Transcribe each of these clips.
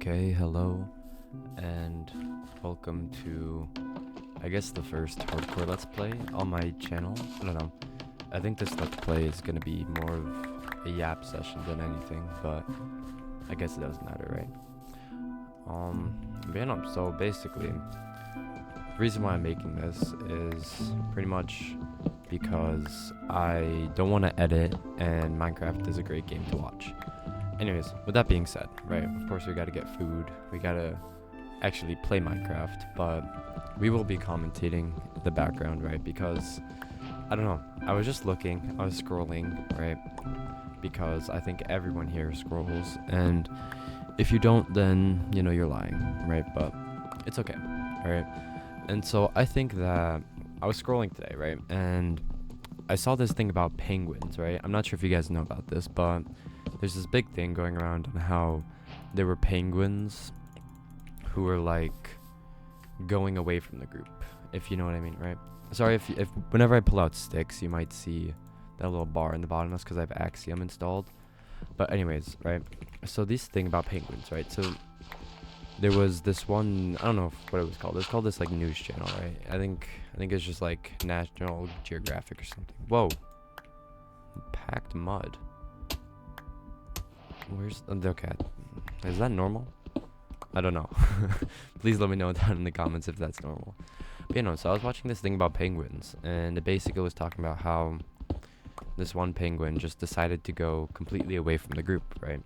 Okay, hello, and welcome to, I guess, the first hardcore Let's Play on my channel. I don't know. I think this Let's Play is gonna be more of a yap session than anything, but I guess it doesn't matter, right? But yeah, no, so basically, the reason why I'm making this is pretty much because I don't want to edit, and Minecraft is a great game to watch. Anyways, with that being said, right, of course we gotta get food, we gotta actually play Minecraft, but we will be commentating the background, right, because, I don't know, I was just looking, I was scrolling, right, because I think everyone here scrolls, and if you don't, then, you know, you're lying, right, but it's okay, alright, and so I think that I was scrolling today, right, and I saw this thing about penguins, right, I'm not sure if you guys know about this, but there's this big thing going around on how there were penguins who were like going away from the group, if you know what I mean, right? Sorry if whenever I pull out sticks, you might see that little bar in the bottom. That's because I have Axiom installed. But anyways, right? So this thing about penguins, right? So there was this one, I don't know what it was called. It was called this like news channel, right? I think it's just like National Geographic or something. Whoa, packed mud. Where's okay? Is that normal? I don't know. Please let me know down in the comments if that's normal. But you know, so I was watching this thing about penguins, and it basically was talking about how this one penguin just decided to go completely away from the group, right?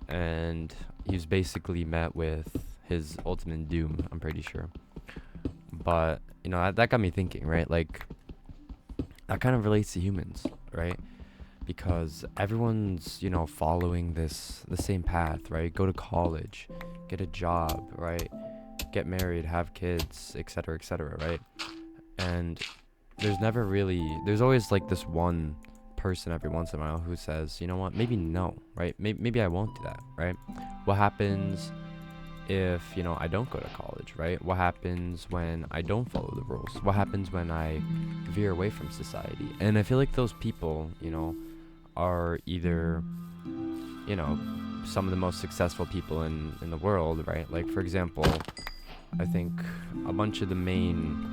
And he was basically met with his ultimate doom, I'm pretty sure. But you know, that got me thinking, right? Like that kind of relates to humans, right? Because everyone's, you know, following the same path, right? Go to college, get a job, right? Get married, have kids, etc., right? And there's always like this one person every once in a while who says, you know what, maybe no, right? Maybe I won't do that, right? What happens if, you know, I don't go to college, right? What happens when I don't follow the rules? What happens when I veer away from society? And I feel like those people, you know, are either, you know, some of the most successful people in the world, right? Like, for example, I think a bunch of the main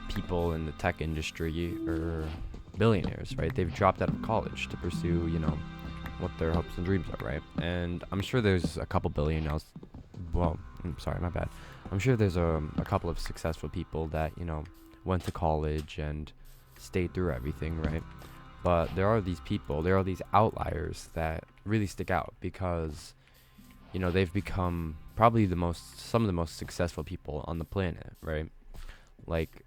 people in the tech industry are billionaires, right? They've dropped out of college to pursue, you know, what their hopes and dreams are, right? And I'm sure there's a couple billionaires. Well, I'm sorry, my bad. I'm sure there's a couple of successful people that, you know, went to college and stayed through everything, right? But there are these people, there are these outliers that really stick out because, you know, they've become probably some of the most successful people on the planet, right? Like,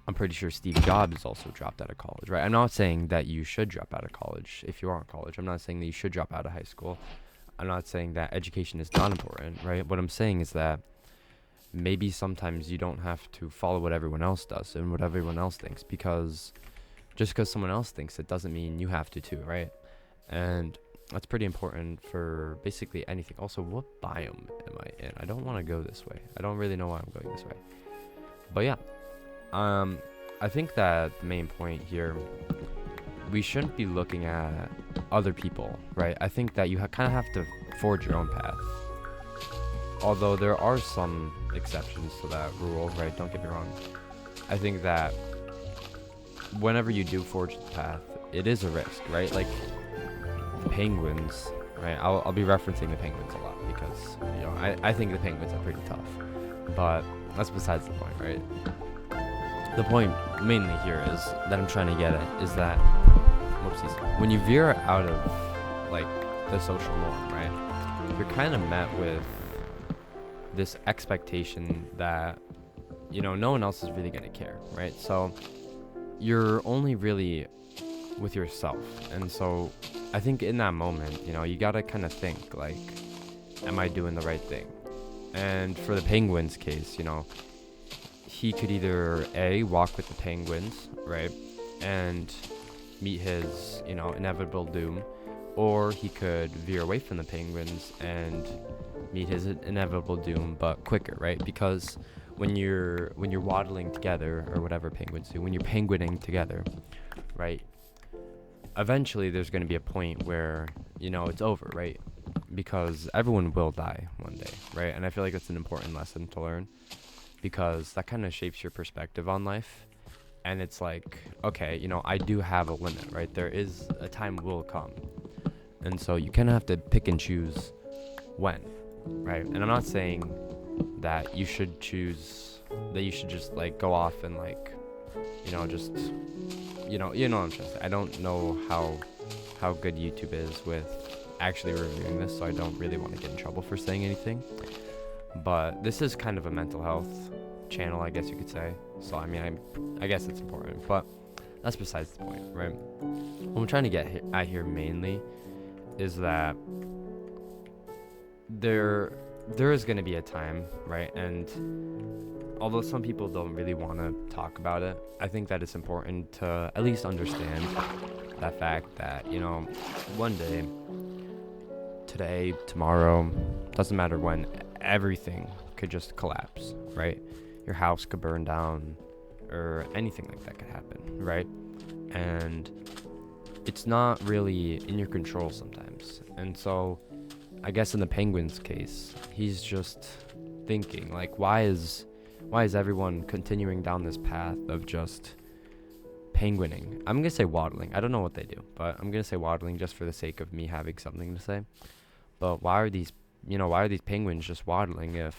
I'm pretty sure Steve Jobs also dropped out of college, right? I'm not saying that you should drop out of college if you are in college. I'm not saying that you should drop out of high school. I'm not saying that education is not important, right? What I'm saying is that maybe sometimes you don't have to follow what everyone else does and what everyone else thinks, because just because someone else thinks it doesn't mean you have to too, right? And that's pretty important for basically anything. Also, what biome am I in? I don't want to go this way. I don't really know why I'm going this way. But yeah, I think that the main point here, we shouldn't be looking at other people, right? I think that you kind of have to forge your own path. Although there are some exceptions to that rule, right? Don't get me wrong. I think that whenever you do forge the path, it is a risk, right? Like the penguins, right? I'll be referencing the penguins a lot because, you know, I think the penguins are pretty tough, but that's besides the point, right? The point mainly here is that I'm trying to get at is that, whoopsies, when you veer out of like the social norm, right? You're kind of met with this expectation that, you know, no one else is really gonna care, right? So you're only really with yourself, and so I think in that moment, you know, you gotta kind of think like, am I doing the right thing? And for the penguin's case, you know, he could either walk with the penguins, right, and meet his, you know, inevitable doom, or he could veer away from the penguins and meet his inevitable doom, but quicker, right? Because when you're waddling together, or whatever penguins do, when you're penguining together, right, eventually there's going to be a point where, you know, it's over, right? because everyone will die one day, right? And I feel like it's an important lesson to learn, because that kind of shapes your perspective on life. And it's like, okay, I do have a limit, right? There is a time will come. And so you kind of have to pick and choose when, right? And I'm not saying that you should just like go off and like, just, what I'm trying to say. I don't know how good YouTube is with actually reviewing this, so I don't really want to get in trouble for saying anything. But this is kind of a mental health channel, I guess you could say. So I guess it's important, but that's besides the point, right? What I'm trying to get at here mainly is that there is going to be a time, right? And although some people don't really want to talk about it, I think that it's important to at least understand that fact that, one day, today, tomorrow, doesn't matter when, everything could just collapse, right? Your house could burn down, or anything like that could happen, right? And it's not really in your control sometimes. And so I guess in the Penguin's case, he's just thinking, like, why is everyone continuing down this path of just penguining? I'm gonna say waddling. I don't know what they do, but I'm gonna say waddling just for the sake of me having something to say. But why are these penguins just waddling if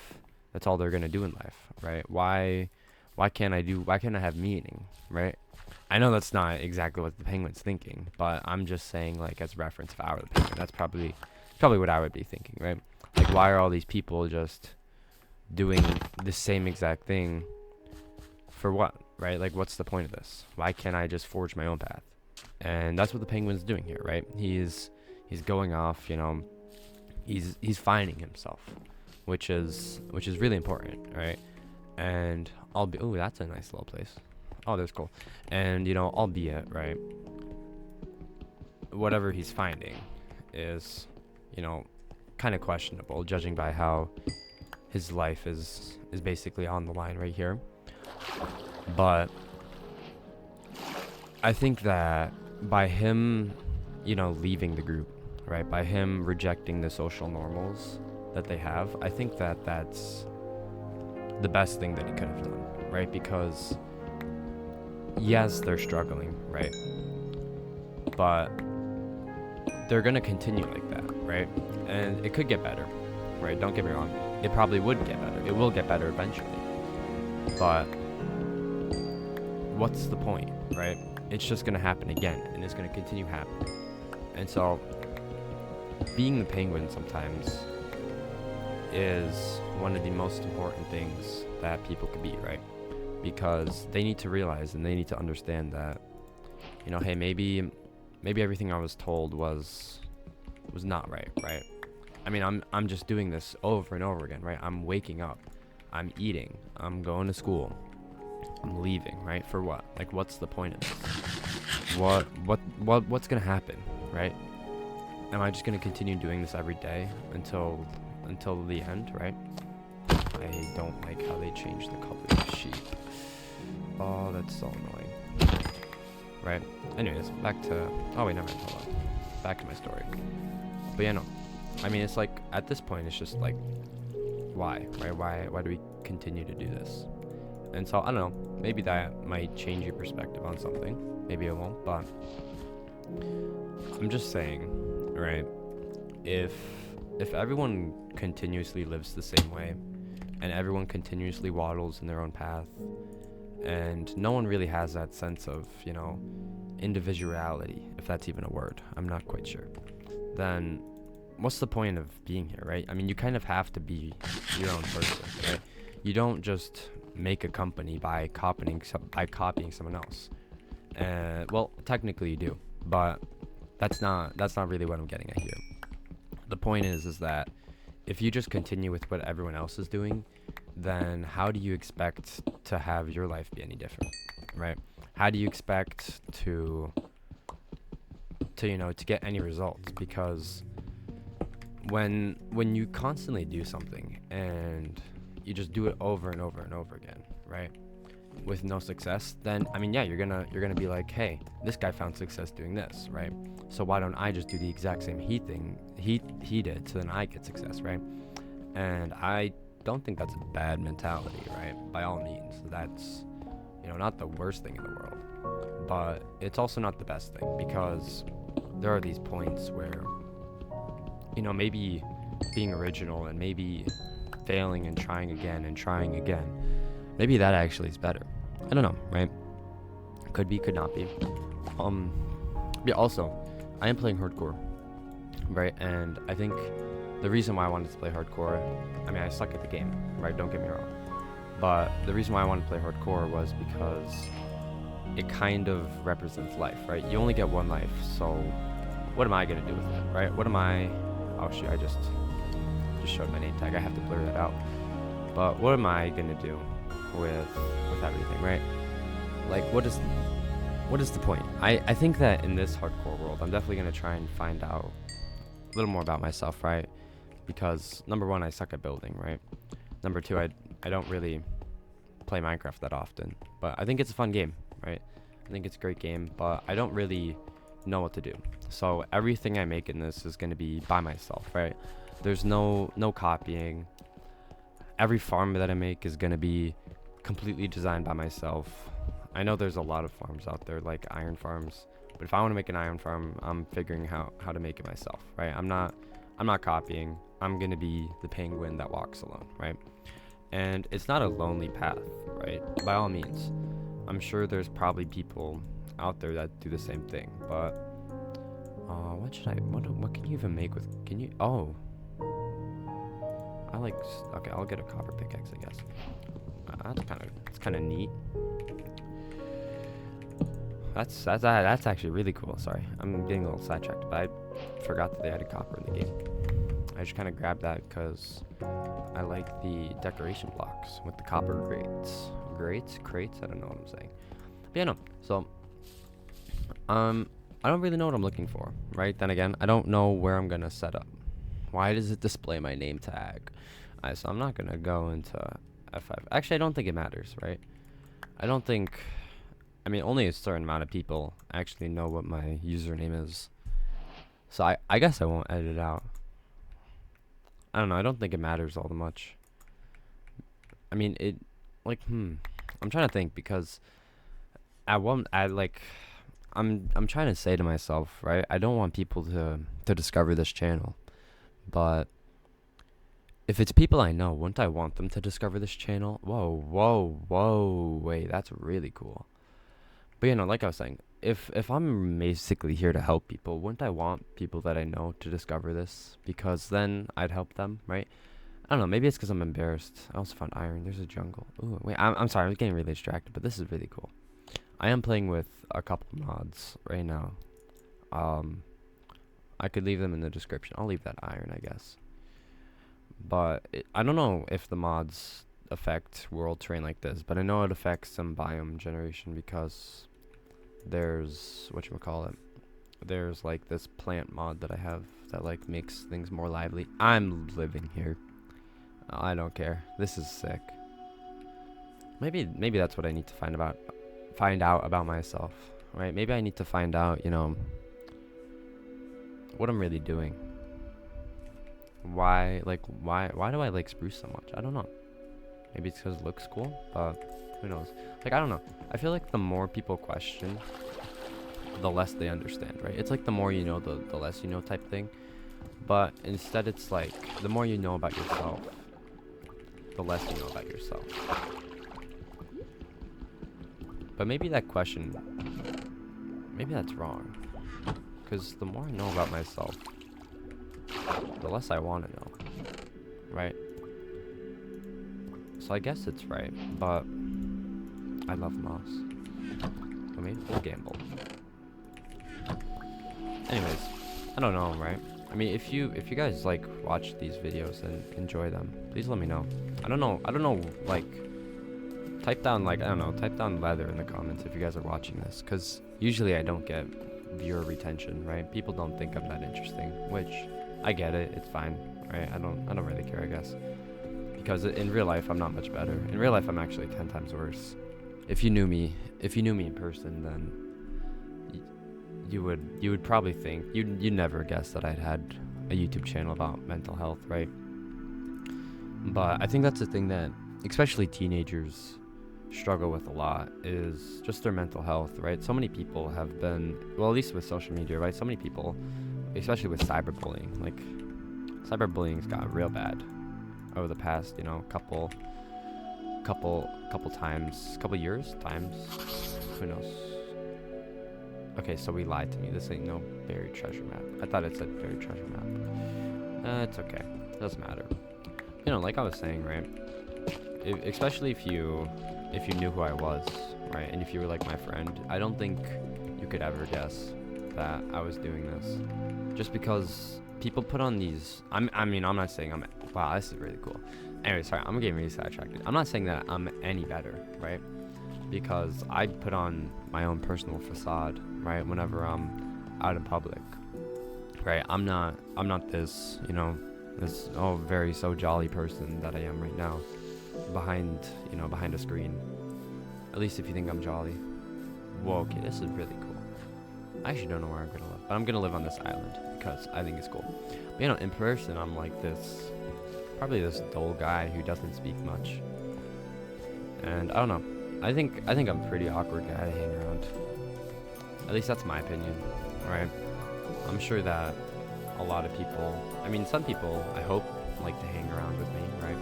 that's all they're gonna do in life, right? Why can't I have meaning, right? I know that's not exactly what the penguin's thinking, but I'm just saying, like, as reference, if I were the penguin, that's probably what I would be thinking, right? Like, why are all these people just doing the same exact thing for what, right? Like, what's the point of this? Why can't I just forge my own path? And that's what the penguin's doing here, right? He's going off, he's finding himself, which is really important, right? And that's a nice little place. Oh, that's cool. And albeit, right, whatever he's finding is, kind of questionable, judging by how his life is basically on the line right here. But I think that by him, leaving the group, right, by him rejecting the social normals that they have, I think that that's the best thing that he could have done, right? Because yes, they're struggling, right? But they're gonna continue like that, right? And it could get better, right? Don't get me wrong. It probably would get better. It will get better eventually. But what's the point, right? It's just gonna happen again, and it's gonna continue happening. And so, being the penguin sometimes is one of the most important things that people could be, right? Because they need to realize and they need to understand that, hey, maybe everything I was told was not right? I mean, I'm just doing this over and over again, right? I'm waking up, I'm eating, I'm going to school, I'm leaving, right? For what? Like, what's the point of this? What's gonna happen, right? Am I just gonna continue doing this every day until the end, right? I don't like how they changed the color of the sheep. Oh, that's so annoying. Right? Anyways, back to... Oh, wait, never mind. Hold on. Back to my story. But yeah, no. I mean, it's like, at this point, it's just like, why? Right? Why do we continue to do this? And so, I don't know. Maybe that might change your perspective on something. Maybe it won't, but... I'm just saying, right? If everyone continuously lives the same way, and everyone continuously waddles in their own path, and no one really has that sense of, individuality, if that's even a word, I'm not quite sure, then what's the point of being here, right? I mean, you kind of have to be your own person, right? You don't just make a company by copying someone else. Well, technically you do, but that's not really what I'm getting at here. The point is that if you just continue with what everyone else is doing, then how do you expect to have your life be any different, right? How do you expect to get any results? Because when you constantly do something and you just do it over and over and over again, right? with no success, then I mean, yeah, you're gonna be like, hey, this guy found success doing this, right? So why don't I just do the exact same he did, so then I get success, right? And I don't think that's a bad mentality, right? By all means, that's, you know, not the worst thing in the world, but it's also not the best thing, because there are these points where, you know, maybe being original and maybe failing and trying again, maybe that actually is better. I don't know, right? Could be, could not be. Yeah, also, I am playing hardcore, right? And I think the reason why I wanted to play hardcore, I mean, I suck at the game, right? Don't get me wrong. But the reason why I wanted to play hardcore was because it kind of represents life, right? You only get one life, so what am I gonna do with it, right? What am I? Oh shoot, I just showed my name tag. I have to blur that out. But what am I gonna do with everything, right? Like, what is the point? I think that in this hardcore world, I'm definitely gonna try and find out a little more about myself, right? Because number one, I suck at building, right? Number two, I don't really play Minecraft that often, but I think it's a fun game, right? I think it's a great game, but I don't really know what to do. So everything I make in this is gonna be by myself, right? There's no copying. Every farm that I make is gonna be completely designed by myself. I know there's a lot of farms out there, like iron farms, but if I want to make an iron farm, I'm figuring how to make it myself, right? I'm not copying. I'm gonna be the penguin that walks alone, right? And it's not a lonely path, right? By all means, I'm sure there's probably people out there that do the same thing, but what can you even make with, oh, okay, I'll get a copper pickaxe, I guess. It's kind of neat. That's actually really cool. Sorry, I'm getting a little sidetracked, but I forgot that they added copper in the game. I just kind of grabbed that because I like the decoration blocks with the copper crates. I don't know what I'm saying. But yeah, no. So, I don't really know what I'm looking for, right? Then again, I don't know where I'm gonna set up. Why does it display my name tag? So I'm not gonna go into F5. Actually, I don't think it matters, right? I mean, only a certain amount of people actually know what my username is. So I guess I won't edit it out. I don't know, I don't think it matters all that much. I mean, I'm trying to think, because I'm trying to say to myself, right? I don't want people to discover this channel. But if it's people I know, wouldn't I want them to discover this channel? Whoa, wait, that's really cool. But you know, like I was saying, if I'm basically here to help people, wouldn't I want people that I know to discover this? Because then I'd help them, right? I don't know, maybe it's because I'm embarrassed. I also found iron. There's a jungle. Ooh, wait, I'm sorry, I'm getting really distracted, but this is really cool. I am playing with a couple mods right now. I could leave them in the description. I'll leave that iron, I guess. But I don't know if the mods affect world terrain like this, but I know it affects some biome generation, because there's there's like this plant mod that I have that like makes things more lively. I'm living here. I don't care. This is sick. Maybe that's what I need to find out about myself, right? Maybe I need to find out, you know, what I'm really doing. Why do I like spruce so much? I don't know. Maybe it's because it looks cool, but who knows? Like, I don't know. I feel like the more people question, the less they understand, right? It's like the more you know, the less you know type thing. But instead, it's like the more you know about yourself, the less you know about yourself. But maybe that question, maybe that's wrong. Because the more I know about myself, the less I want to know, right? So I guess it's right, but I love moss. So maybe we'll gamble. Anyways, I don't know, right? I mean, if you guys like watch these videos and enjoy them, please let me know. I don't know, like, type down leather in the comments if you guys are watching this, because usually I don't get viewer retention, right? People don't think I'm that interesting, which I get it. It's fine, right? I don't really care, I guess, because in real life I'm not much better. In real life I'm actually 10 times worse. if you knew me in person, then you would probably think you'd never guess that I'd had a YouTube channel about mental health, right? But I think that's the thing that especially teenagers struggle with a lot, is just their mental health, right? So many people have been, well, at least with social media, right? So many people, especially with cyberbullying, like cyberbullying's got real bad over the past, couple years, who knows? Okay, so we lied to me. This ain't no buried treasure map. I thought it said buried treasure map. It's okay. Doesn't matter. Like I was saying, right? Especially if you knew who I was, right? And if you were like my friend, I don't think you could ever guess that I was doing this. Just because people put on these, I'm not saying wow, this is really cool. Anyway, sorry, I'm getting really sidetracked. I'm not saying that I'm any better, right? Because I put on my own personal facade, right? Whenever I'm out in public, right? I'm not this, this very so jolly person that I am right now behind a screen. At least if you think I'm jolly. Whoa, okay, this is really cool. I actually don't know where I'm gonna live, but I'm gonna live on this island because I think it's cool. But in person, I'm like probably this dull guy who doesn't speak much. And I don't know. I think I'm a pretty awkward guy to hang around. At least that's my opinion, right? I'm sure that a lot of people, some people, I hope, like to hang around with me, right?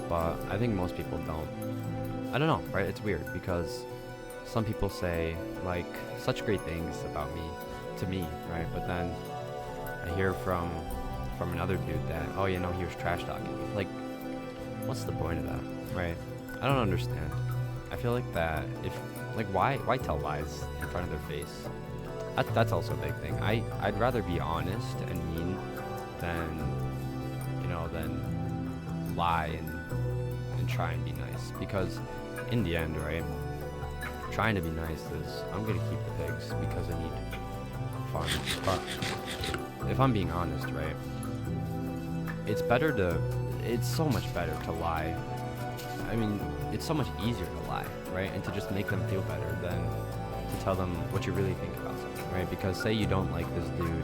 But I think most people don't. I don't know, right? It's weird because some people say like such great things about me to me, right? But then I hear from another dude that, he was trash talking me. Like, what's the point of that, right? I don't understand. I feel like that why tell lies in front of their face? That's also a big thing. I'd rather be honest and mean than lie and try and be nice, because in the end, right, trying to be nice is I'm gonna keep the pigs because I need farms. But if I'm being honest, right, it's so much better to lie. It's so much easier to lie, right? And to just make them feel better than to tell them what you really think about something, right? Because say you don't like this dude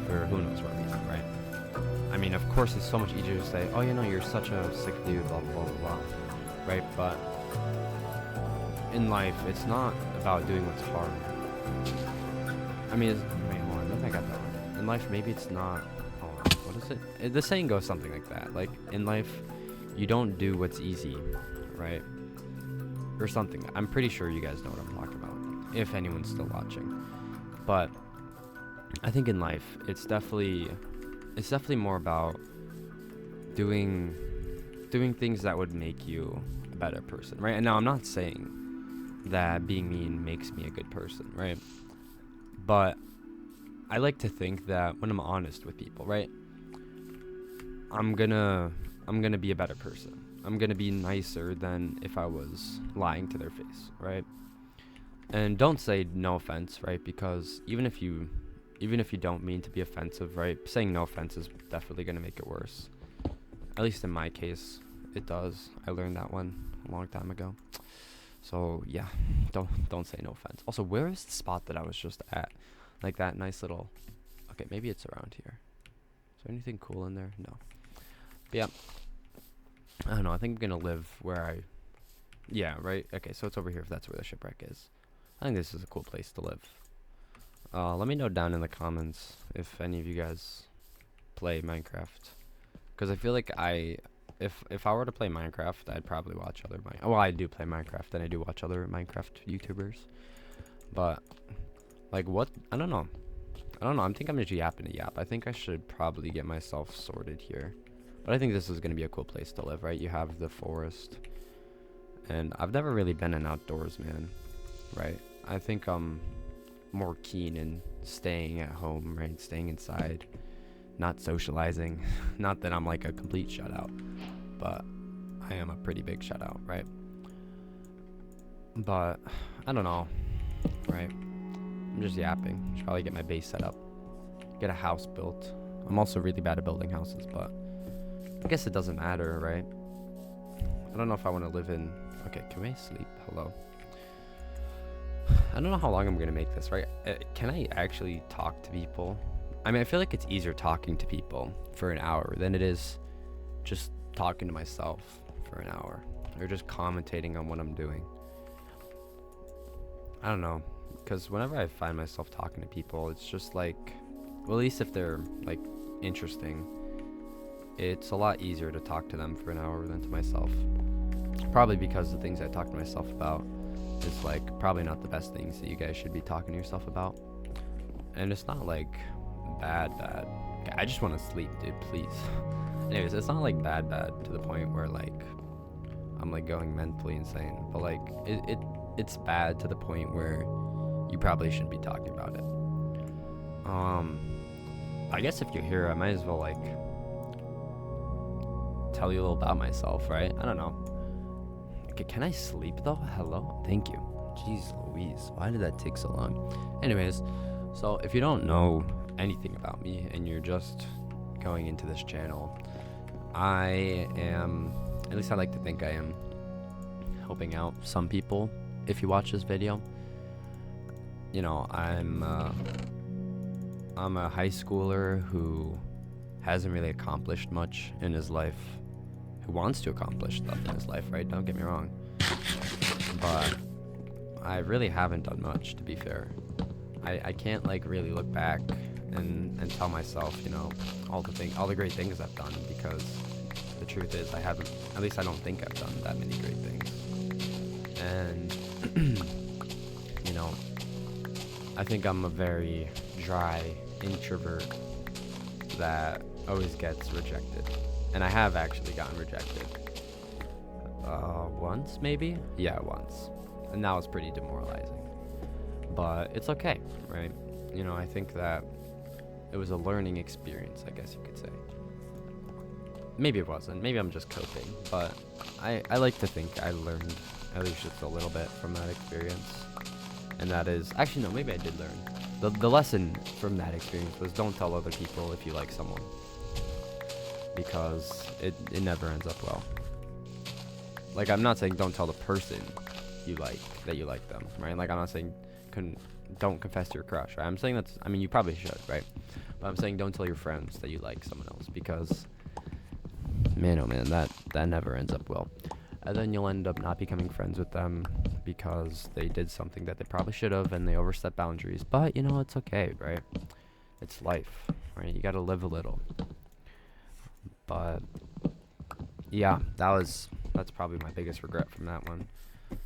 for who knows what reason, right? Of course, it's so much easier to say, you're such a sick dude, blah, blah, blah, blah, right? But in life, it's not about doing what's hard. Wait, hold on, maybe I got that right. In life, maybe it's not, what is it? The saying goes something like that. Like, in life, you don't do what's easy, right? Or something. I'm pretty sure you guys know what I'm talking about, if anyone's still watching. But I think in life, it's definitely more about doing things that would make you a better person, right? And now I'm not saying that being mean makes me a good person, right? But I like to think that when I'm honest with people, right, I'm gonna be a better person. I'm gonna be nicer than if I was lying to their face, right? And don't say no offense, right? Because even if you don't mean to be offensive, right, saying no offense is definitely gonna make it worse. At least in my case, it does. I learned that one a long time ago. So yeah, don't say no offense. Also, where is the spot that I was just at? Like that nice little. Okay, maybe it's around here. Is there anything cool in there? No. But yeah. I don't know. I think I'm gonna live where yeah, right. Okay, so it's over here. If that's where the shipwreck is. I think this is a cool place to live. Let me know down in the comments if any of you guys play Minecraft, because I feel like if I were to play Minecraft, I'd probably watch other I do play Minecraft and I do watch other Minecraft YouTubers, but like I don't know. I think I'm just yapping a yap. I think I should probably get myself sorted here, but I think this is gonna be a cool place to live, right? You have the forest, and I've never really been an outdoors man, right? I think I'm more keen in staying at home, right? Staying inside, not socializing. Not that I'm like a complete shutout, but I am a pretty big shutout, right? But I don't know, right? I'm just yapping. Should probably get my base set up, get a house built. I'm also really bad at building houses, but I guess it doesn't matter, right? I don't know if I want to live in. Okay, can we sleep? Hello. I don't know how long I'm gonna make this, right? Can I actually talk to people? I mean, I feel like it's easier talking to people for an hour than it is just talking to myself for an hour, or just commentating on what I'm doing. I don't know, because whenever I find myself talking to people, it's just like, well, at least if they're like interesting, it's a lot easier to talk to them for an hour than to myself. Probably because the things I talk to myself about is like probably not the best things that you guys should be talking to yourself about. And it's not like bad. Okay, I just want to sleep, dude, please. Anyways, it's not like bad to the point where like I'm like going mentally insane, but like it's bad to the point where you probably shouldn't be talking about it. I guess if you're here, I might as well like tell you a little about myself, right? I don't know. Okay, can I sleep though? Hello? Thank you. Jeez Louise, why did that take so long? Anyways, so if you don't know anything about me and you're just going into this channel, I am, at least I like to think I am, helping out some people. If you watch this video, you know, I'm a high schooler who hasn't really accomplished much in his life, who wants to accomplish stuff in his life, right? Don't get me wrong, but I really haven't done much, to be fair. I can't like really look back and tell myself, you know, all the great things I've done, because the truth is I haven't, at least I don't think I've done that many great things. And you know, I think I'm a very dry introvert that always gets rejected, and I have actually gotten rejected once, maybe. Yeah, once, and that was pretty demoralizing, but it's okay, right? You know, I think that it was a learning experience, I guess you could say. Maybe it wasn't, maybe I'm just coping, but I like to think I learned at least just a little bit from that experience. And that is, actually no, maybe I did learn. The lesson from that experience was don't tell other people if you like someone, because it never ends up well. Like, I'm not saying don't tell the person you like that you like them, right? Like, I'm not saying don't confess to your crush, right? I'm saying that's, I mean, you probably should, right? But I'm saying don't tell your friends that you like someone else, because man, oh man, that never ends up well. And then you'll end up not becoming friends with them because they did something that they probably should have, and they overstepped boundaries. But you know, it's okay, right? It's life, right? You gotta live a little. But yeah, that's probably my biggest regret from that one.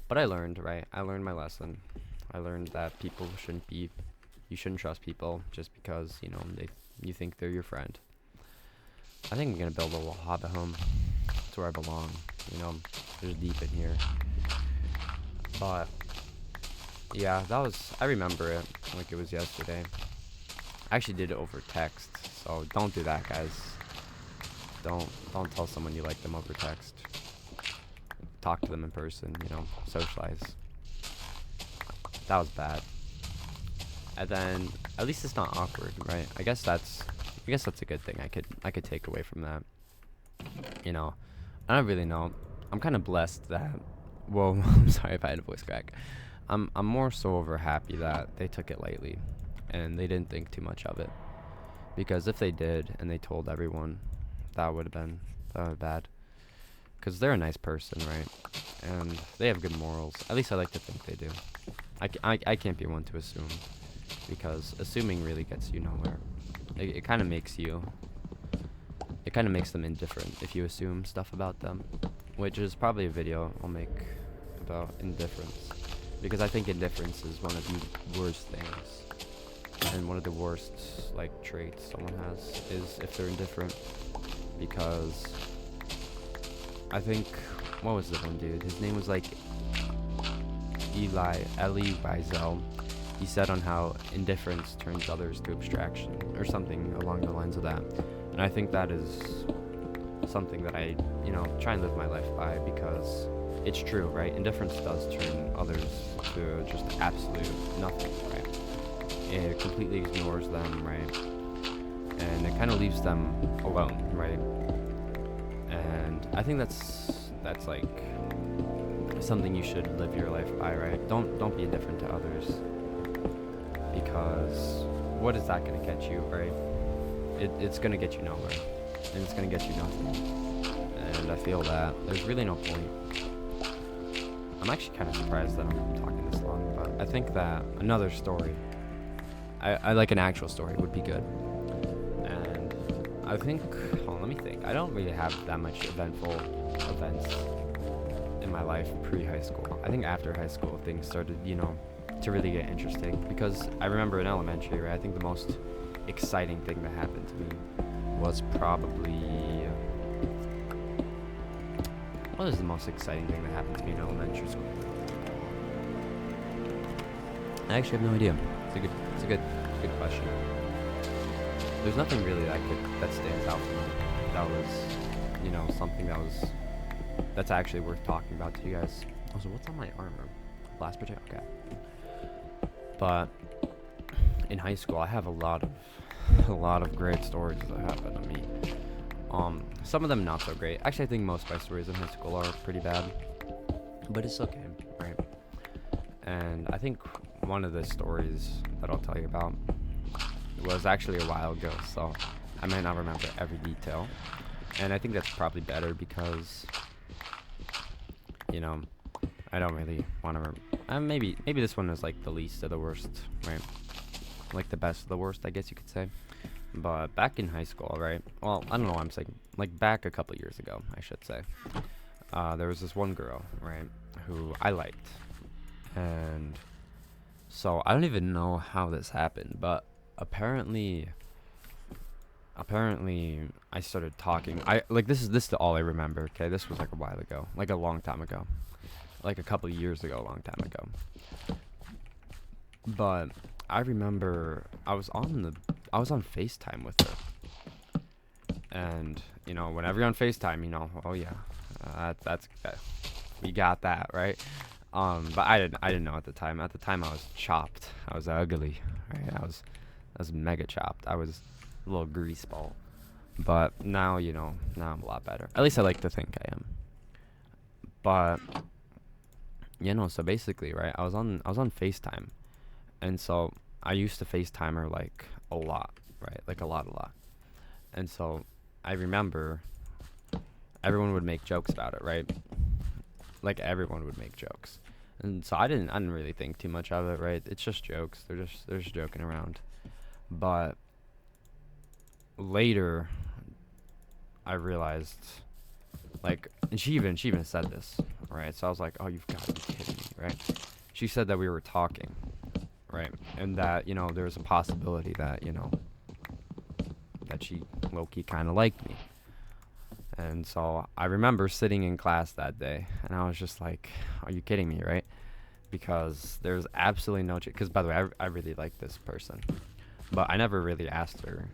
But I learned, right? I learned my lesson. I learned that you shouldn't trust people just because, you know, you think they're your friend. I think I'm gonna build a little hobbit home. It's where I belong, you know, there's deep in here. But yeah, I remember it like it was yesterday. I actually did it over text, so don't do that, guys. Don't tell someone you like them over text. Talk to them in person, you know, socialize. That was bad. And then at least it's not awkward, right? I guess that's a good thing I could take away from that. You know, I don't really know. I'm kind of blessed that, whoa, I'm sorry if I had a voice crack. I'm more so over happy that they took it lightly and they didn't think too much of it. Because if they did and they told everyone, that would have been bad. Because they're a nice person, right? And they have good morals. At least I like to think they do. I can't be one to assume, because assuming really gets you nowhere. It kind of makes them indifferent if you assume stuff about them, which is probably a video I'll make about indifference, because I think indifference is one of the worst things, and one of the worst like traits someone has is if they're indifferent. Because I think, what was the one dude, his name was like Elie Wiesel. He said on how indifference turns others to abstraction, or something along the lines of that. And I think that is something that I, you know, try and live my life by, because it's true, right? Indifference does turn others to just absolute nothing, right? It completely ignores them, right? And it kind of leaves them alone, right? And I think that's like something you should live your life by, right? Don't be indifferent to others, because what is that gonna get you, right? It's gonna get you nowhere, and it's gonna get you nothing. And I feel that there's really no point. I'm actually kind of surprised that I'm talking this long, but I think that another story, I like an actual story, would be good. And I think, hold on, let me think. I don't really have that much eventful events in my life pre-high school. I think after high school things started, to really get interesting, because I remember in elementary, right, I think the most exciting thing that happened to me was probably, what is the most exciting thing that happened to me in elementary school? I actually have no idea. It's a good question. There's nothing really that stands out for me. That was, something that's actually worth talking about to you guys. Also, what's on my armor? Blast protect. Okay. But in high school, I have a lot of great stories that happened to me. Some of them not so great. Actually, I think most of my stories in high school are pretty bad, but it's okay, right? And I think one of the stories that I'll tell you about was actually a while ago, so I might not remember every detail. And I think that's probably better because, I don't really want to. Maybe this one is like the least of the worst, right? Like the best of the worst, I guess you could say. But back in high school, right? Well, I don't know why I'm saying, like, back a couple years ago, I should say. There was this one girl, right, who I liked. And so I don't even know how this happened, but apparently I started talking. This is all I remember, okay? This was like a while ago, like a long time ago. Like a couple of years ago, a long time ago. But I remember I was on FaceTime with her. And, whenever you're on FaceTime, oh yeah, that's we got that, right? But I didn't know at the time. At the time I was chopped. I was ugly, right? I was mega chopped. I was a little grease ball. But now, now I'm a lot better. At least I like to think I am. But so basically, right, I was on FaceTime. And so I used to FaceTime her like a lot, right? Like a lot. And so I remember everyone would make jokes about it, right? Like everyone would make jokes. And so I didn't really think too much of it, right? It's just jokes. They're just joking around. But later I realized, like, and she even said this, right? So I was like, oh, you've got to be kidding me, right? She said that we were talking, right? And that, there's a possibility that, that she low-key kind of liked me. And so I remember sitting in class that day, and I was just like, are you kidding me, right? Because there's absolutely no chance. Because, by the way, I really like this person. But I never really asked her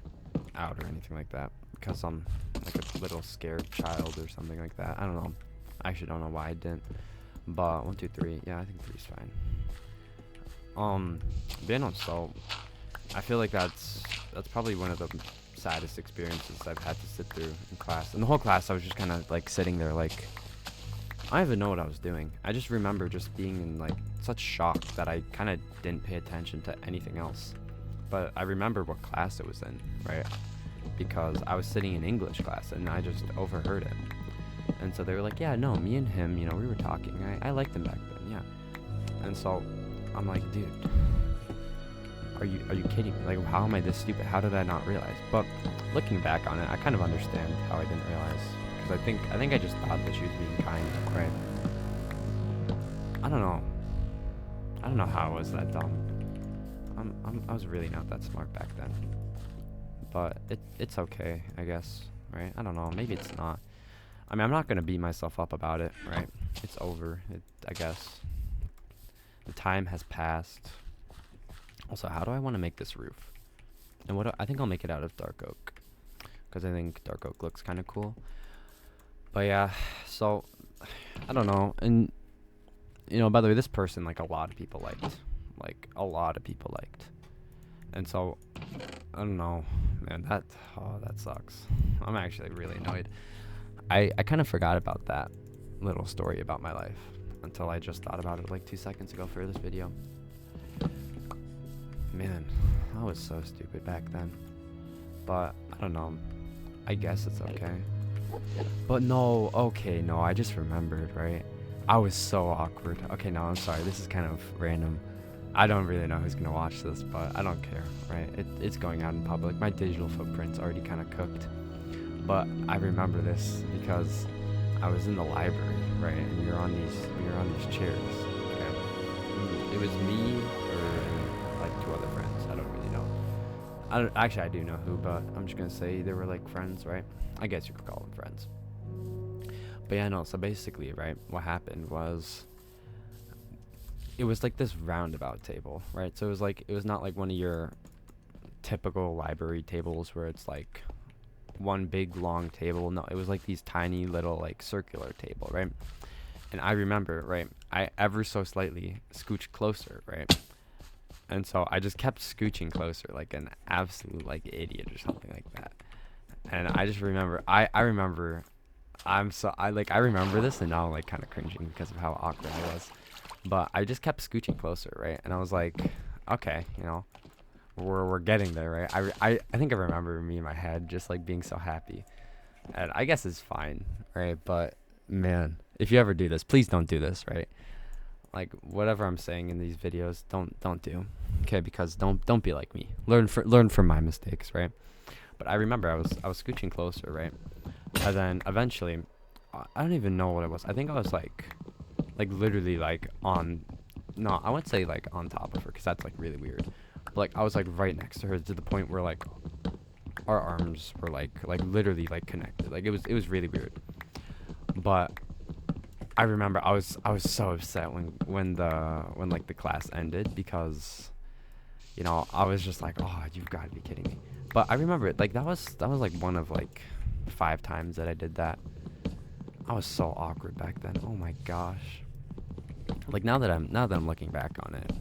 out or anything like that, because I'm like a little scared child or something like that. I don't know. I actually don't know why I didn't. But 1, 2, 3. Yeah, I think 3's fine. So I feel like that's probably one of the saddest experiences I've had to sit through in class. And the whole class, I was just kind of like sitting there like, I don't even know what I was doing. I just remember just being in like such shock that I kind of didn't pay attention to anything else. But I remember what class it was in, right? Because I was sitting in English class and I just overheard it. And so they were like, yeah, no, me and him, we were talking. I liked him back then, yeah. And so I'm like, dude, are you kidding me? Like, how am I this stupid? How did I not realize? But looking back on it, I kind of understand how I didn't realize. Because I think I just thought that she was being kind, right? I don't know how I was that dumb. I was really not that smart back then. But it's okay, I guess, right? I don't know. Maybe it's not. I mean, I'm not gonna beat myself up about it, right? It's over. I guess. The time has passed. Also, how do I want to make this roof? And I think I'll make it out of dark oak, because I think dark oak looks kind of cool. But yeah, so I don't know. And by the way, this person, like, a lot of people liked. And so I don't know, man. That sucks. I'm actually really annoyed. I kind of forgot about that little story about my life. until I just thought about it like 2 seconds ago for this video. Man, I was so stupid back then. But I don't know. I guess it's okay. But no, okay, no, I just remembered, right? I was so awkward. Okay, no, I'm sorry. This is kind of random. I don't really know who's gonna watch this, but I don't care, right? It's going out in public. My digital footprint's already kind of cooked. But I remember this because I was in the library, right? And we were on these chairs. Okay? It was me or like 2 other friends. I don't really know. Actually, I do know who, but I'm just gonna say they were like friends, right? I guess you could call them friends. But yeah, no. So basically, right, what happened was, it was like this roundabout table, right? So it was not like one of your typical library tables where it's like one big long table. No, it was like these tiny little like circular table, right? And I remember, right, I ever so slightly scooched closer, right? And so I just kept scooching closer like an absolute like idiot or something like that. And I just remember, I remember this, and now I'm like kind of cringing because of how awkward I was. But I just kept scooching closer, right? And I was like, okay, you know, we're getting there, right? I think I remember me in my head just like being so happy. And I guess it's fine, right? But man, if you ever do this, please don't do this, right? Like whatever I'm saying in these videos, don't do, okay? Because don't be like me. Learn from my mistakes, right? But I remember I was scooching closer, right? And then eventually, I don't even know what it was. I think I was like literally like on, no, I wouldn't say like on top of her, because that's like really weird. But like I was like right next to her, to the point where like our arms were like literally like connected. Like it was really weird. But I remember I was so upset when like the class ended, because, you know, I was just like, oh, you've got to be kidding me. But I remember it, like that was like one of like 5 times that I did that. I was so awkward back then. Oh my gosh. Like now that I'm looking back on it,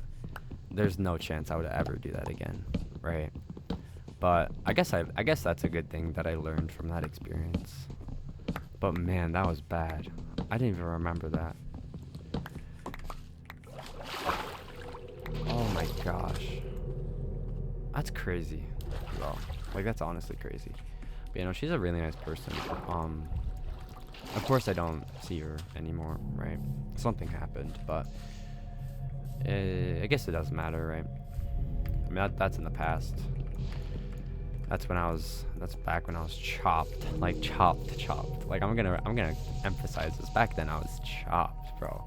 there's no chance I would ever do that again, right? But I guess that's a good thing that I learned from that experience. But man, that was bad. I didn't even remember that. Oh my gosh. That's crazy, bro. Like that's honestly crazy. But you know, she's a really nice person. Of course I don't see her anymore, right? Something happened, but I guess it doesn't matter, right? I mean, that's in the past. That's back when I was chopped. Like chopped. Like I'm gonna emphasize this. Back then I was chopped, bro.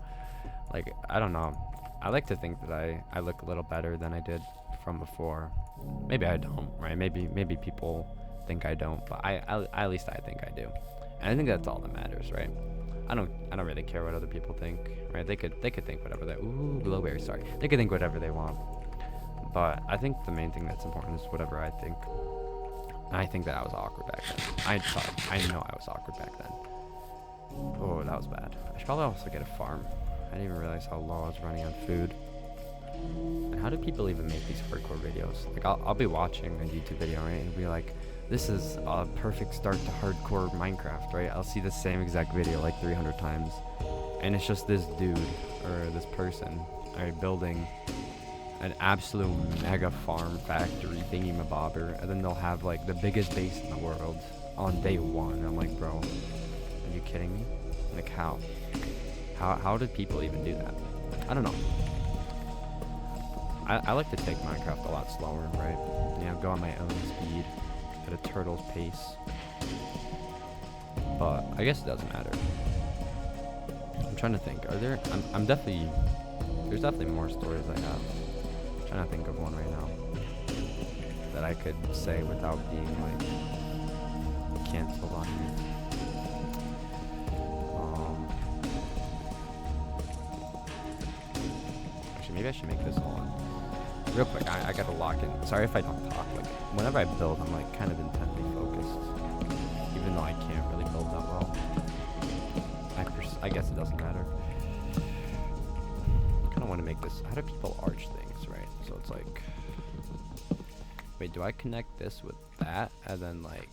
Like I don't know. I like to think that I look a little better than I did from before. Maybe I don't, right? Maybe people think I don't, but at least I think I do. And I think that's all that matters, right? I don't really care what other people think, right? They could think whatever they, blueberry, sorry. They could think whatever they want. But I think the main thing that's important is whatever I think. And I think that I was awkward back then. I know I was awkward back then. Oh, that was bad. I should probably also get a farm. I didn't even realize how low I was running on food. And how do people even make these hardcore videos? Like I'll be watching a YouTube video, right, and be like, this is a perfect start to hardcore Minecraft, right? I'll see the same exact video like 300 times, and it's just this dude or this person, right, building an absolute mega farm factory thingy-mabobber, and then they'll have like the biggest base in the world on day 1. I'm like, bro, are you kidding me? Like how did people even do that? I don't know. I like to take Minecraft a lot slower, right? You know, go on my own speed, at a turtle's pace. But I guess it doesn't matter. I'm trying to think. There's definitely more stories I have. I'm trying to think of one right now that I could say without being like canceled on me. Actually, maybe I should make this one. Real quick, I gotta lock in. Sorry if I don't talk. Like, whenever I build, I'm like kind of intently focused, even though I can't really build that well. I guess it doesn't matter. I kind of want to make this. How do people arch things, right? So it's like, wait, do I connect this with that, and then like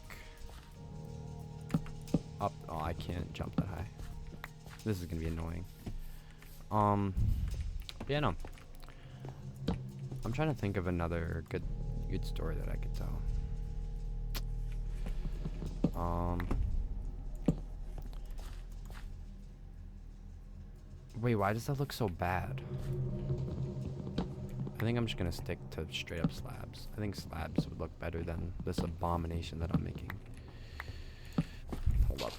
up? Oh, I can't jump that high. This is gonna be annoying. But yeah, no. I'm trying to think of another good story that I could tell. Wait, why does that look so bad? I think I'm just gonna stick to straight up slabs. I think slabs would look better than this abomination that I'm making. Hold up.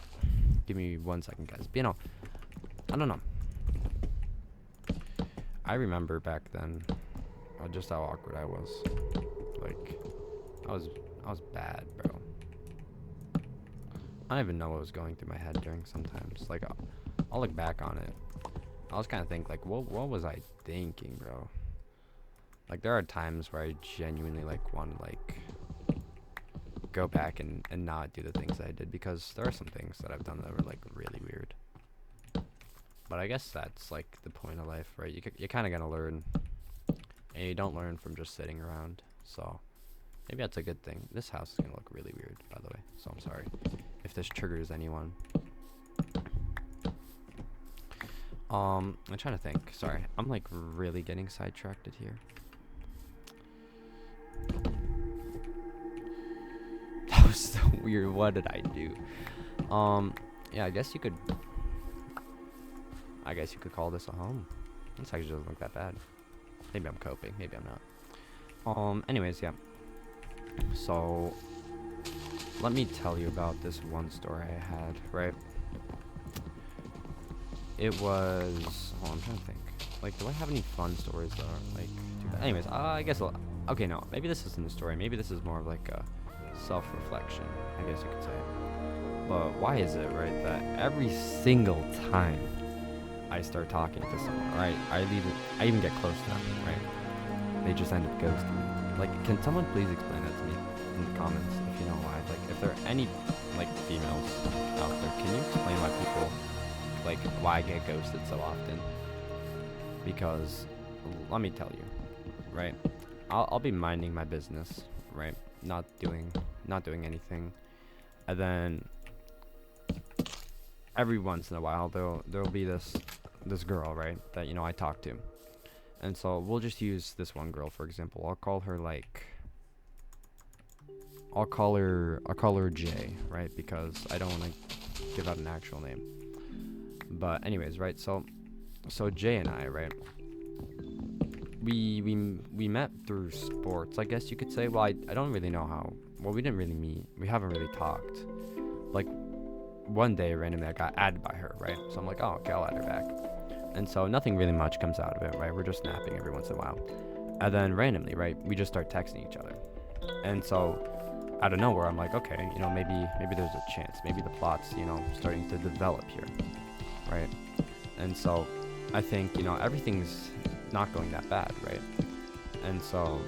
Give me 1 second, guys. But, you know, I don't know. I remember back then just how awkward I was. Like, I was bad, bro. I don't even know what was going through my head during sometimes. Like, I'll look back on it. I was kind of think like, what was I thinking, bro? Like, there are times where I genuinely like want to like go back and not do the things I did, because there are some things that I've done that were like really weird. But I guess that's like the point of life, right? You kind of gotta learn, and you don't learn from just sitting around. So maybe that's a good thing. This house is gonna look really weird, by the way. So I'm sorry if this triggers anyone. I'm trying to think. Sorry, I'm like really getting sidetracked here. That was so weird. What did I do? Yeah, I guess you could call this a home. This actually doesn't look that bad. Maybe I'm coping. Maybe I'm not. Anyways, yeah. So let me tell you about this one story I had, right? It was, I'm trying to think. Like, do I have any fun stories that are like too bad? Anyways, I guess okay, no, maybe this isn't a story. Maybe this is more of like a self-reflection, I guess you could say. But why is it, right, that every single time I start talking to someone, right, I even get close to them, right, they just end up ghosting me? Like, can someone please explain that to me in the comments if you know why? Like, if there are any like females out there, can you explain why people, like, why I get ghosted so often? Because let me tell you, right, I'll be minding my business, right, not doing anything, and then every once in a while there'll be this girl, right, that, you know, I talk to. And so we'll just use this one girl for example. I'll call her J, right, because I don't want to give out an actual name. But anyways, right, so Jay and I, right, we met through sports, I guess you could say. Well, I don't really know how. Well, we didn't really meet. We haven't really talked. Like, one day randomly I got added by her, right? So I'm like, oh, okay, I'll add her back. And so nothing really much comes out of it, right? We're just snapping every once in a while. And then randomly, right, we just start texting each other. And so out of nowhere, I'm like, okay, you know, maybe there's a chance. Maybe the plot's, you know, starting to develop here, right? And so I think, you know, everything's not going that bad, right? And so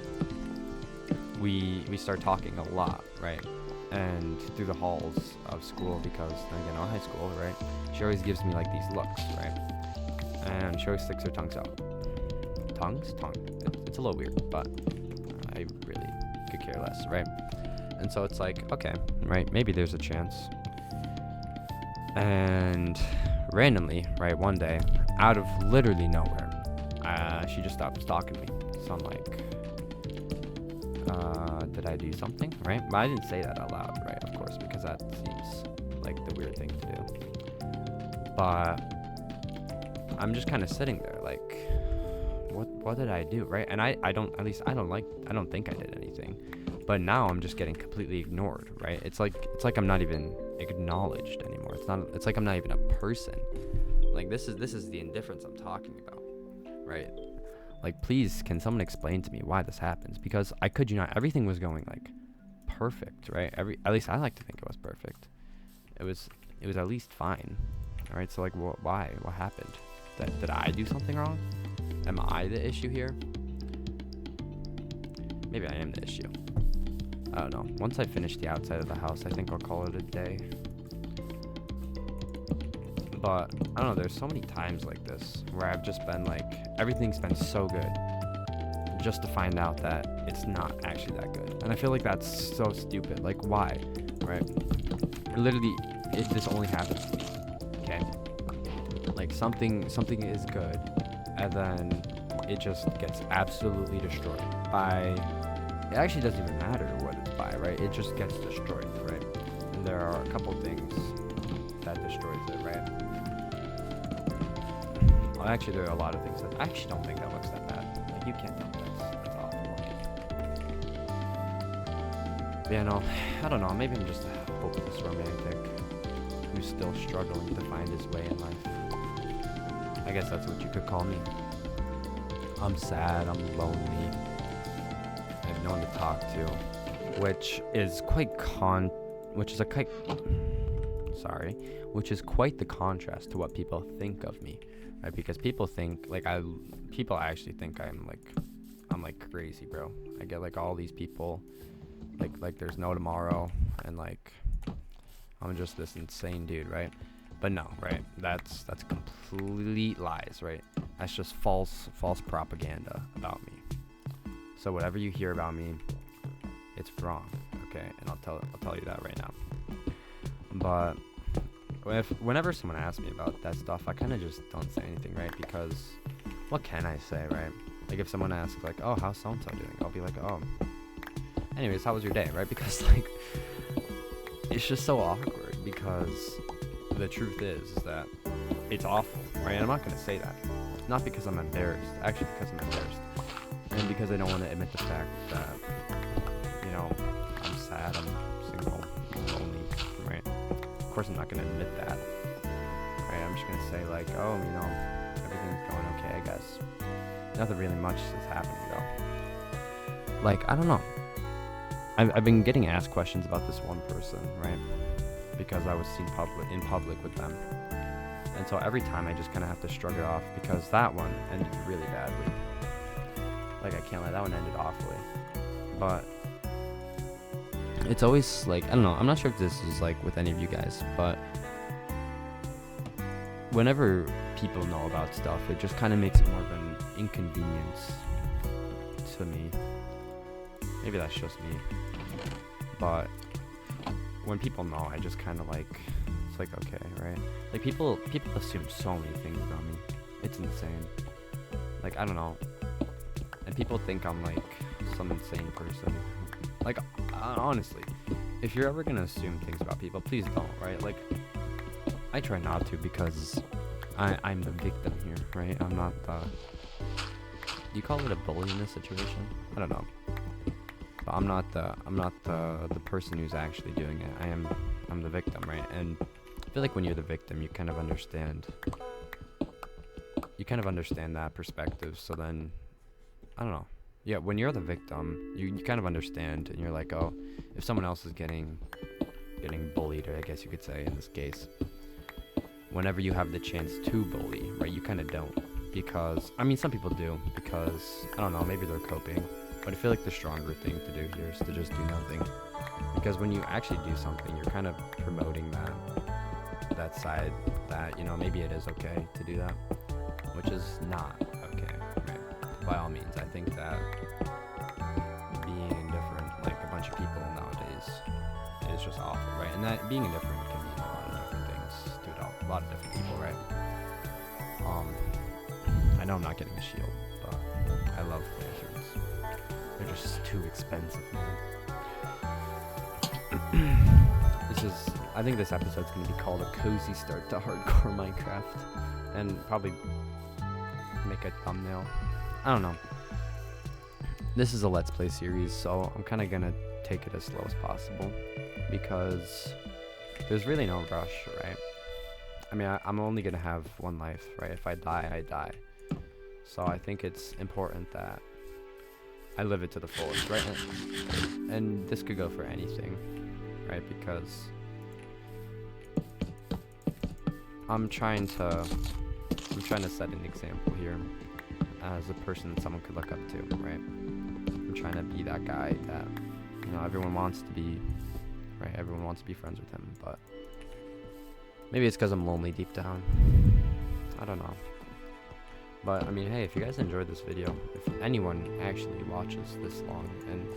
we start talking a lot, right? And through the halls of school, because again, high school, right, she always gives me like these looks, right? And she always sticks her tongues out. Tongue? It's a little weird, but I really could care less, right? And so it's like, okay, right, maybe there's a chance. And randomly, right, one day, out of literally nowhere, she just stopped stalking me. So I'm like, did I do something, right? But I didn't say that out loud, right, of course, because that seems like the weird thing to do. But I'm just kind of sitting there like, what did I do, right? And I don't think I did anything. But now I'm just getting completely ignored, right? It's like I'm not even acknowledged anymore. It's like I'm not even a person. Like, this is the indifference I'm talking about, right? Like, please, can someone explain to me why this happens? Because I kid you not, everything was going like perfect, right? At least I like to think it was perfect. It was at least fine. All right, so like, why? What happened? Did I do something wrong? Am I the issue here? Maybe I am the issue. I don't know. Once I finish the outside of the house, I think I'll call it a day. But I don't know, there's so many times like this where I've just been like, everything's been so good, just to find out that it's not actually that good. And I feel like that's so stupid. Like, why? Right? Literally, this only happens to me. Okay? Like something is good, and then it just gets absolutely destroyed by. It actually doesn't even matter what it's by, right? It just gets destroyed, right? And there are a couple things that destroys it, right? Well, actually, there are a lot of things that I actually don't think that looks that bad. Like, you can't tell me that's awful. But yeah, no, I don't know. Maybe I'm just a hopeless romantic who's still struggling to find his way in life. I guess that's what you could call me. I'm sad. I'm lonely. I have no one to talk to, which is quite the contrast to what people think of me, right? Because people actually think I'm like crazy, bro. I get like all these people, like there's no tomorrow, and like I'm just this insane dude, right? But no, right? That's complete lies, right? That's just false propaganda about me. So whatever you hear about me, it's wrong, okay? And I'll tell you that right now. But whenever someone asks me about that stuff, I kind of just don't say anything, right? Because what can I say, right? Like if someone asks like, "Oh, how's so-and-so doing?" I'll be like, "Oh, anyways, how was your day?" Right? Because like it's just so awkward, because the truth is that it's awful, right? And I'm not gonna say that, not because I'm embarrassed, actually because I'm embarrassed, and because I don't want to admit the fact that, you know, I'm sad, I'm single, I'm lonely, right? Of course I'm not gonna admit that, right? I'm just gonna say like, "Oh, you know, everything's going okay, I guess." Nothing really much is happening though. Like, I don't know. I've been getting asked questions about this one person, right? Because I was seen in public with them. And so every time I just kind of have to shrug it off, because that one ended really badly. Like, I can't lie, that one ended awfully. But it's always like, I don't know, I'm not sure if this is like with any of you guys, but whenever people know about stuff, it just kind of makes it more of an inconvenience to me. Maybe that's just me. But when people know, I just kind of like, it's like, okay, right? Like people assume so many things about me. It's insane. Like, I don't know. And people think I'm like some insane person. Like, honestly, if you're ever gonna assume things about people, please don't, right? Like, I try not to, because I'm the victim here, right? I'm not the... Do you call it a bully in this situation? I don't know. But I'm not the person who's actually doing it. I'm the victim, right? And I feel like when you're the victim, you kind of understand that perspective. So then, I don't know. Yeah, when you're the victim, you kind of understand, and you're like, oh, if someone else is getting bullied, or I guess you could say in this case, whenever you have the chance to bully, right, you kind of don't. Because, I mean, some people do, because, I don't know, maybe they're coping. But I feel like the stronger thing to do here is to just do nothing. Because when you actually do something, you're kind of promoting that side that, you know, maybe it is okay to do that, which is not okay, right? By all means, I think that being indifferent, like a bunch of people nowadays, is just awful, right? And that being indifferent can mean a lot of different things to a lot of different people, right? I know I'm not getting a shield, but I love lanterns. They're just too expensive, man. I think this episode's gonna be called A Cozy Start to Hardcore Minecraft, and probably make a thumbnail. I don't know. This is a Let's Play series, so I'm kind of gonna take it as slow as possible, because there's really no rush, right? I mean, I'm only gonna have one life, right? If I die, I die. So I think it's important that I live it to the fullest, right? And this could go for anything, right? Because I'm trying to set an example here as a person that someone could look up to, right? I'm trying to be that guy that, you know, everyone wants to be, right? Everyone wants to be friends with him, but maybe it's because I'm lonely deep down. I don't know. But, I mean, hey, if you guys enjoyed this video, if anyone actually watches this long, and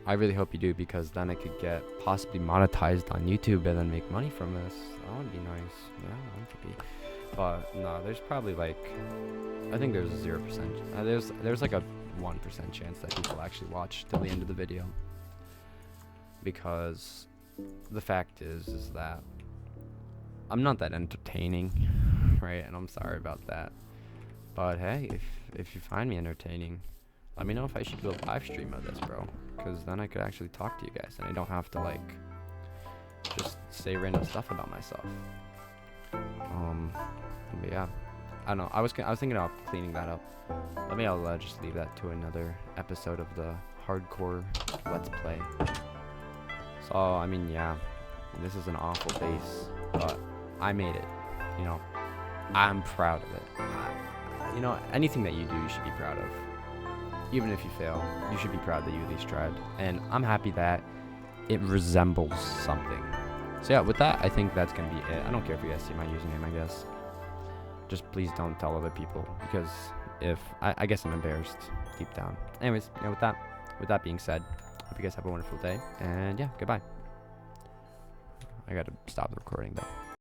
I really hope you do, because then I could get possibly monetized on YouTube and then make money from this. That would be nice. Yeah, that could be. But no, there's probably like, I think there's a 0%. There's like a 1% chance that people actually watch till the end of the video, because the fact is that I'm not that entertaining, right? And I'm sorry about that. But hey, if you find me entertaining, let me know if I should do a live stream of this, bro. Because then I could actually talk to you guys, and I don't have to like just say random stuff about myself. But yeah, I don't know. I was thinking about cleaning that up. Maybe I'll just leave that to another episode of the hardcore let's play. So I mean, yeah, this is an awful base, but I made it. You know, I'm proud of it. You know, anything that you do, you should be proud of. Even if you fail, you should be proud that you at least tried. And I'm happy that it resembles something. So yeah, with that, I think that's going to be it. I don't care if you guys see my username, I guess. Just please don't tell other people, because if I guess I'm embarrassed deep down. Anyways, yeah, with that being said, hope you guys have a wonderful day. And yeah, goodbye. I got to stop the recording though.